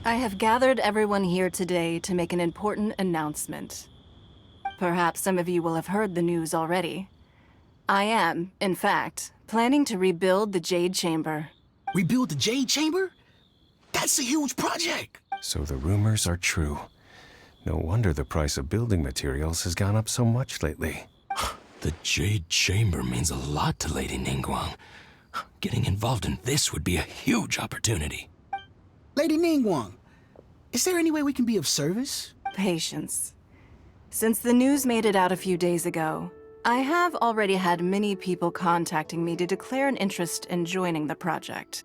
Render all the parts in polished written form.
I have gathered everyone here today to make an important announcement. Perhaps some of you will have heard the news already. I am, in fact, planning to rebuild the Jade Chamber. Rebuild the Jade Chamber? That's a huge project! So the rumors are true. No wonder the price of building materials has gone up so much lately. The Jade Chamber means a lot to Lady Ningguang. Getting involved in this would be a huge opportunity. Lady Ningguang, is there any way we can be of service? Patience. Since the news made it out a few days ago, I have already had many people contacting me to declare an interest in joining the project.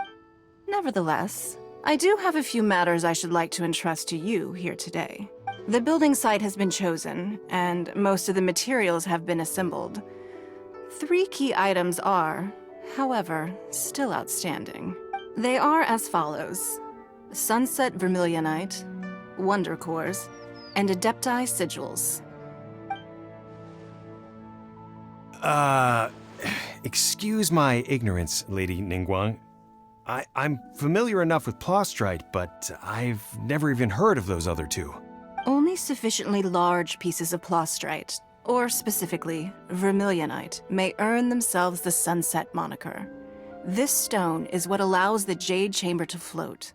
Nevertheless, I do have a few matters I should like to entrust to you here today. The building site has been chosen, and most of the materials have been assembled. 3 key items are, however, still outstanding. They are as follows: Sunset Vermilionite, Wonder Cores, and Adepti Sigils. Excuse my ignorance, Lady Ningguang. I'm familiar enough with Plostrite, but I've never even heard of those other 2. Only sufficiently large pieces of Plostrite, or specifically Vermilionite, may earn themselves the Sunset moniker. This stone is what allows the Jade Chamber to float.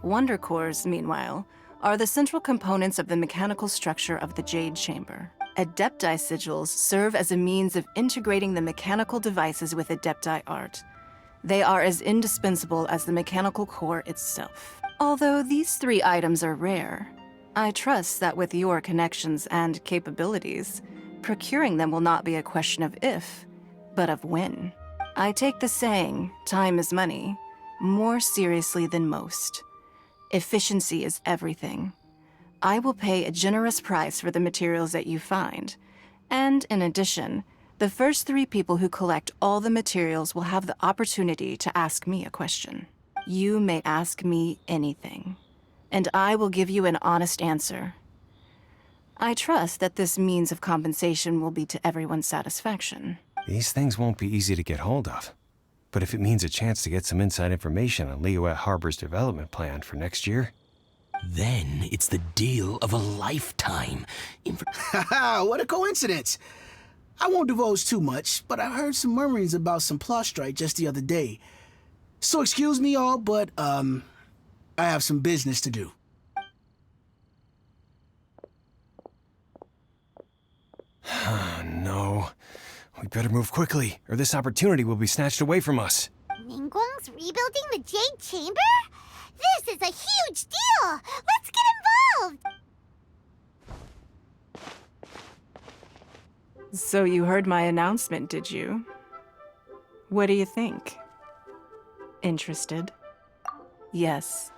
Wonder Cores, meanwhile, are the central components of the mechanical structure of the Jade Chamber. Adepti Sigils serve as a means of integrating the mechanical devices with Adepti art. They are as indispensable as the mechanical core itself. Although these 3 items are rare, I trust that with your connections and capabilities, procuring them will not be a question of if, but of when. I take the saying, time is money, more seriously than most. Efficiency is everything. I will pay a generous price for the materials that you find, and in addition, the first 3 people who collect all the materials will have the opportunity to ask me a question. You may ask me anything, and I will give you an honest answer. I trust that this means of compensation will be to everyone's satisfaction. These things won't be easy to get hold of. But if it means a chance to get some inside information on Liyuet Harbor's development plan for next year... Then it's the deal of a lifetime. Haha, what a coincidence! I won't divulge too much, but I heard some murmurings about some Plostrite just the other day. So excuse me all, but, I have some business to do. No. We better move quickly, or this opportunity will be snatched away from us. Ningguang's rebuilding the Jade Chamber? This is a huge deal! Let's get involved! So you heard my announcement, did you? What do you think? Interested? Yes.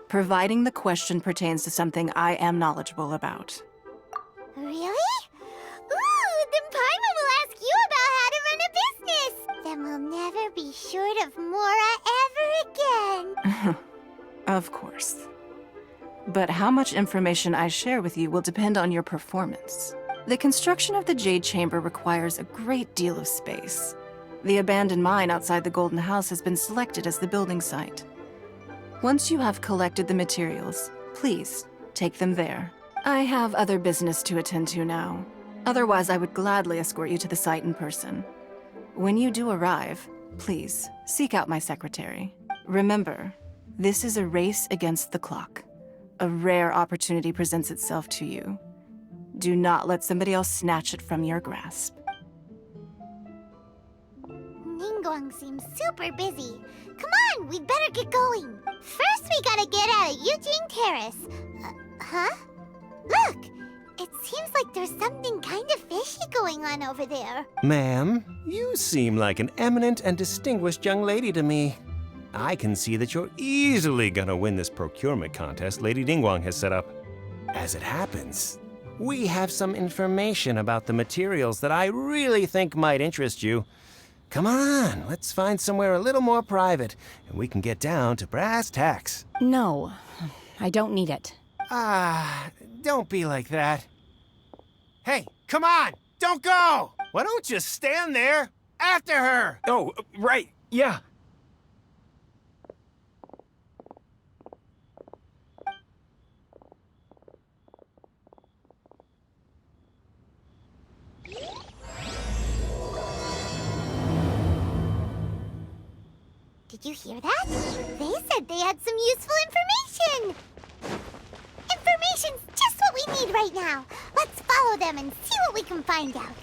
Providing the question pertains to something I am knowledgeable about. Really? Ooh, then Paimon will ask you about how to run a business! Then we'll never be short of Mora ever again! Of course. But how much information I share with you will depend on your performance. The construction of the Jade Chamber requires a great deal of space. The abandoned mine outside the Golden House has been selected as the building site. Once you have collected the materials, please take them there. I have other business to attend to now. Otherwise, I would gladly escort you to the site in person. When you do arrive, please seek out my secretary. Remember, this is a race against the clock. A rare opportunity presents itself to you. Do not let somebody else snatch it from your grasp. Ningguang seems super busy. Come on, we'd better get going. First, we gotta get out of Yujing Terrace. Huh? Look! It seems like there's something kind of fishy going on over there. Ma'am, you seem like an eminent and distinguished young lady to me. I can see that you're easily gonna win this procurement contest Lady Ningguang has set up. As it happens, we have some information about the materials that I really think might interest you. Come on, let's find somewhere a little more private, and we can get down to brass tacks. No, I don't need it. Don't be like that. Hey, come on, don't go! Why don't you stand there after her? Oh, right, yeah. Did you hear that? They said they had some useful information! Information's just what we need right now. Let's follow them and see what we can find out.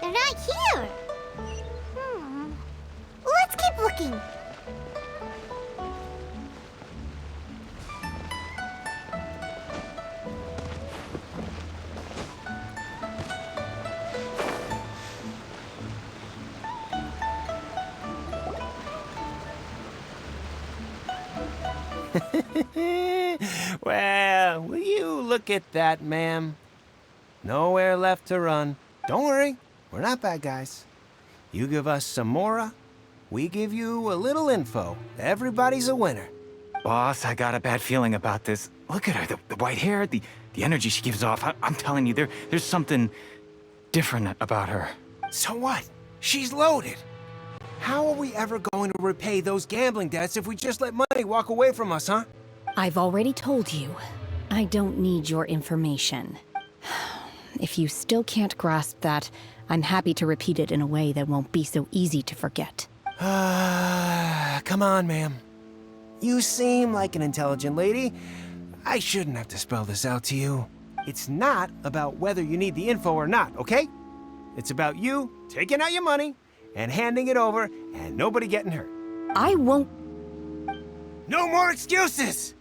They're not here. Let's keep looking. Well, will you look at that, ma'am? Nowhere left to run. Don't worry, we're not bad guys. You give us some mora, we give you a little info. Everybody's a winner. Boss, I got a bad feeling about this. Look at her, the white hair, the energy she gives off. I'm telling you, there's something different about her. So what? She's loaded. How are we ever going to repay those gambling debts if we just let money walk away from us, huh? I've already told you, I don't need your information. If you still can't grasp that, I'm happy to repeat it in a way that won't be so easy to forget. Come on, ma'am. You seem like an intelligent lady. I shouldn't have to spell this out to you. It's not about whether you need the info or not, okay? It's about you taking out your money and handing it over and nobody getting hurt. I won't. No more excuses!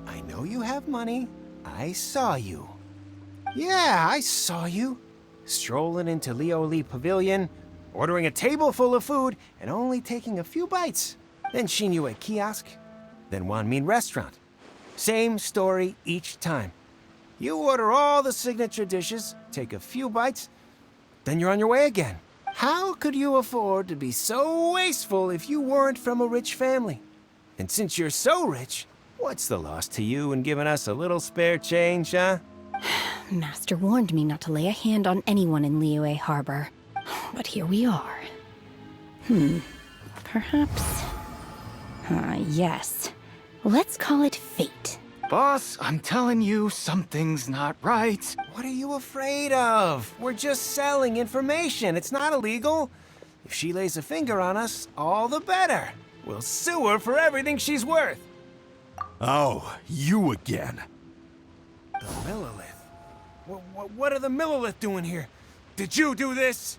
I know you have money. I saw you. Yeah, I saw you. Strolling into Leo Lee Pavilion, ordering a table full of food, and only taking a few bites. Then Shinyu at kiosk, then Wanmin restaurant. Same story each time. You order all the signature dishes, take a few bites, then you're on your way again. How could you afford to be so wasteful if you weren't from a rich family? And since you're so rich, what's the loss to you in giving us a little spare change, huh? Master warned me not to lay a hand on anyone in Liyue Harbor. But here we are. Perhaps... yes. Let's call it fate. Boss, I'm telling you, something's not right. What are you afraid of? We're just selling information. It's not illegal. If she lays a finger on us, all the better. We'll sue her for everything she's worth. Oh, you again. The Millilith. What are the Millilith doing here? Did you do this?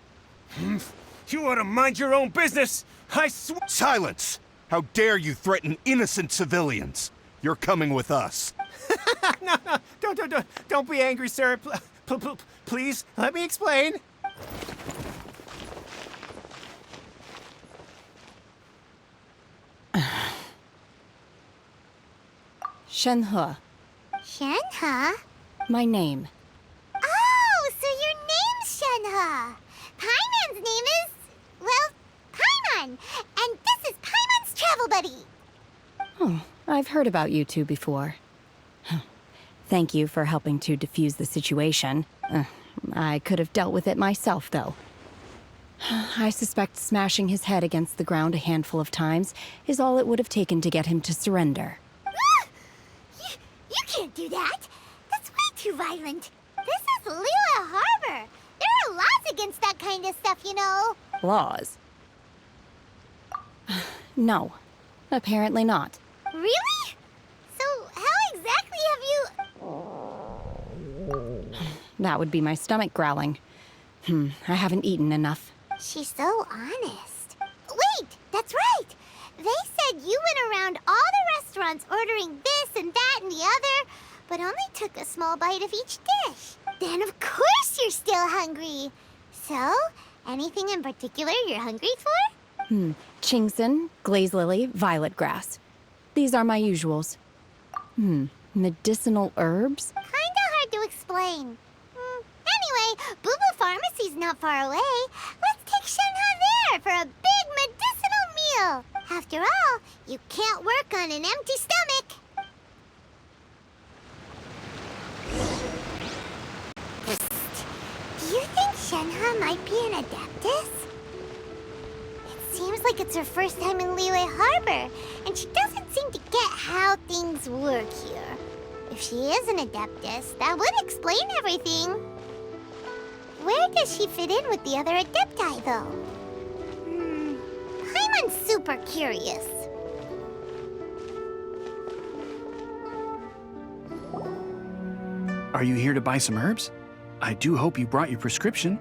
You ought to mind your own business. I swear. Silence! How dare you threaten innocent civilians? You're coming with us. No, don't be angry, sir. Please, let me explain. Shenhe, Shenhe? my name. Oh, so your name's Shenhe. Paimon's name is, well, Paimon. And this is Paimon's travel buddy. Oh, I've heard about you two before. Thank you for helping to defuse the situation. I could have dealt with it myself, though. I suspect smashing his head against the ground a handful of times is all it would have taken to get him to surrender. You can't do that. That's way too violent. This is Liyue Harbor. There are laws against that kind of stuff, you know. Laws? No, apparently not. Really? So how exactly have you... That would be my stomach growling. I haven't eaten enough. She's so honest. Wait, that's right. They said you went around all the restaurants ordering this and that and the other, but only took a small bite of each dish. Then of course you're still hungry. So, anything in particular you're hungry for? Chingson, glaze lily, violet grass. These are my usuals. Medicinal herbs? Kinda hard to explain. Anyway, Boo Boo Pharmacy's not far away. Let's take Shenhe there for a big medicinal meal. After all, you can't work on an empty stomach. Psst. Do you think Shenhe might be an Adeptus? Seems like it's her first time in Liyue Harbor, and she doesn't seem to get how things work here. If she is an Adeptus, that would explain everything. Where does she fit in with the other Adepti, though? Paimon's super curious. Are you here to buy some herbs? I do hope you brought your prescription.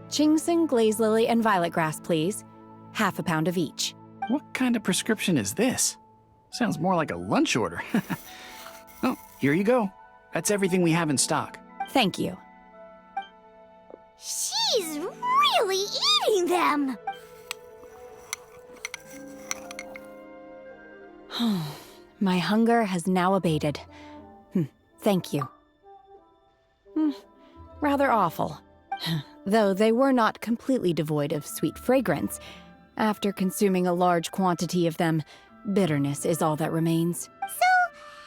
Ginseng, glaze lily, and violet grass, please. Half a pound of each. What kind of prescription is this? Sounds more like a lunch order. Oh, here you go. That's everything we have in stock. Thank you. She's really eating them! My hunger has now abated. Thank you. Rather awful. Though they were not completely devoid of sweet fragrance. After consuming a large quantity of them, bitterness is all that remains. So,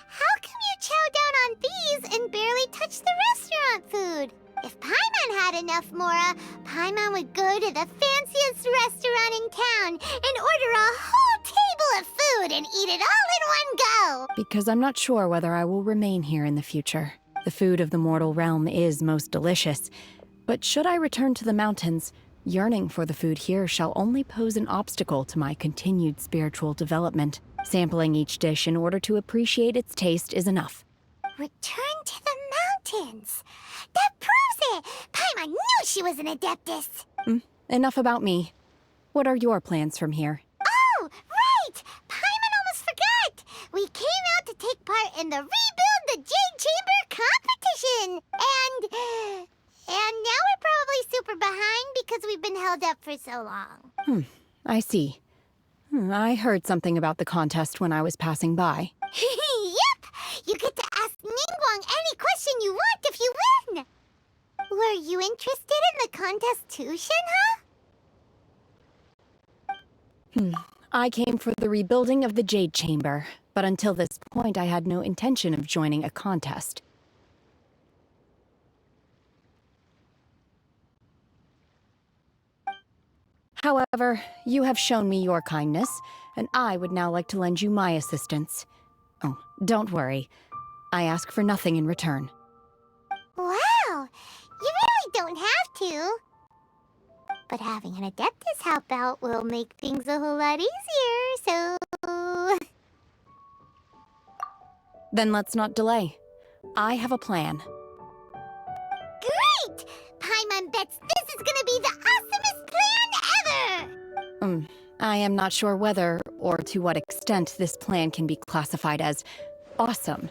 how come you chow down on these and barely touch the restaurant food? If Paimon had enough Mora, Paimon would go to the fanciest restaurant in town and order a whole table of food and eat it all in one go! Because I'm not sure whether I will remain here in the future. The food of the mortal realm is most delicious, but should I return to the mountains, yearning for the food here shall only pose an obstacle to my continued spiritual development. Sampling each dish in order to appreciate its taste is enough. Return to the mountains! That proves it! Paimon knew she was an Adeptus! Enough about me. What are your plans from here? Oh, right! Paimon almost forgot! We came out to take part in the Rebuild the Jade Chamber competition! And now we're probably super behind because we've been held up for so long. I see. I heard something about the contest when I was passing by. Yep! You get to ask Ningguang any question you want if you win! Were you interested in the contest too, Shenhe? I came for the rebuilding of the Jade Chamber, but until this point I had no intention of joining a contest. However, you have shown me your kindness, and I would now like to lend you my assistance. Oh, don't worry. I ask for nothing in return. Wow! You really don't have to. But having an Adeptus help out will make things a whole lot easier, so... Then let's not delay. I have a plan. Great! Paimon bets this is gonna be the awesomest plan ever! I am not sure whether or to what extent this plan can be classified as awesome.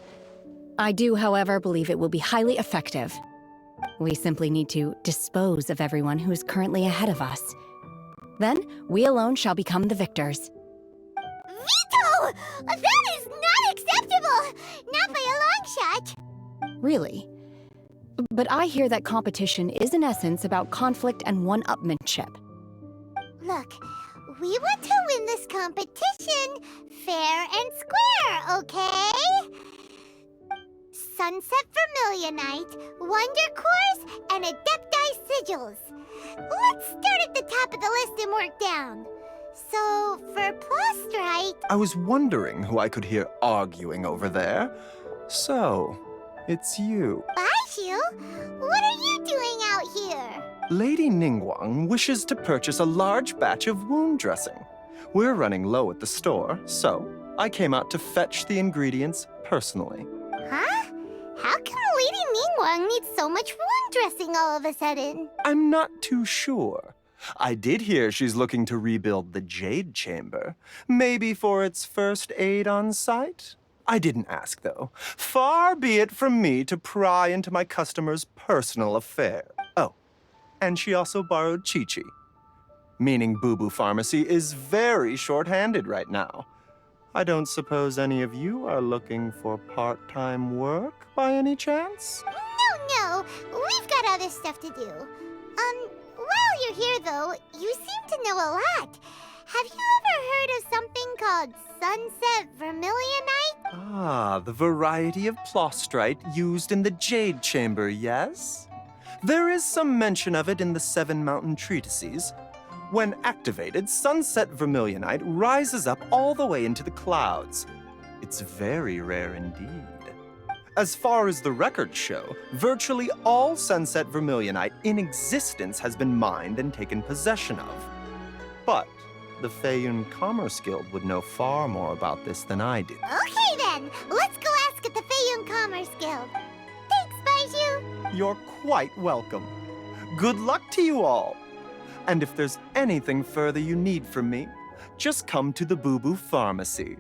I do, however, believe it will be highly effective. We simply need to dispose of everyone who is currently ahead of us. Then, we alone shall become the victors. Veto! That is not acceptable! Not by a long shot! Really? But I hear that competition is in essence about conflict and one-upmanship. Look, we want to win this competition fair and square, okay? Sunset Vermilionite, Wonder Cores, and Adepti Sigils. Let's start at the top of the list and work down. So, for Plostrite... I was wondering who I could hear arguing over there. So, it's you. Baishu, what are you doing out here? Lady Ningguang wishes to purchase a large batch of wound dressing. We're running low at the store, so I came out to fetch the ingredients personally. Huh? How come Lady Ningguang needs so much wound dressing all of a sudden? I'm not too sure. I did hear she's looking to rebuild the Jade Chamber. Maybe for its first aid on site? I didn't ask, though. Far be it from me to pry into my customer's personal affair. Oh, and she also borrowed Chi-Chi. Meaning Boo Boo Pharmacy is very short-handed right now. I don't suppose any of you are looking for part-time work by any chance? No, we've got other stuff to do. While you're here, though, you seem to know a lot. Have you ever heard of something called Sunset Vermilionite? Ah, the variety of plostrite used in the Jade Chamber, yes? There is some mention of it in the 7 mountain treatises, When activated, sunset vermilionite rises up all the way into the clouds. It's very rare indeed. As far as the records show, virtually all sunset vermilionite in existence has been mined and taken possession of. But the Feiyun Commerce Guild would know far more about this than I do. Okay then, let's go ask at the Feiyun Commerce Guild. Thanks, Baiju. You're quite welcome. Good luck to you all. And if there's anything further you need from me, just come to the Boo Boo Pharmacy.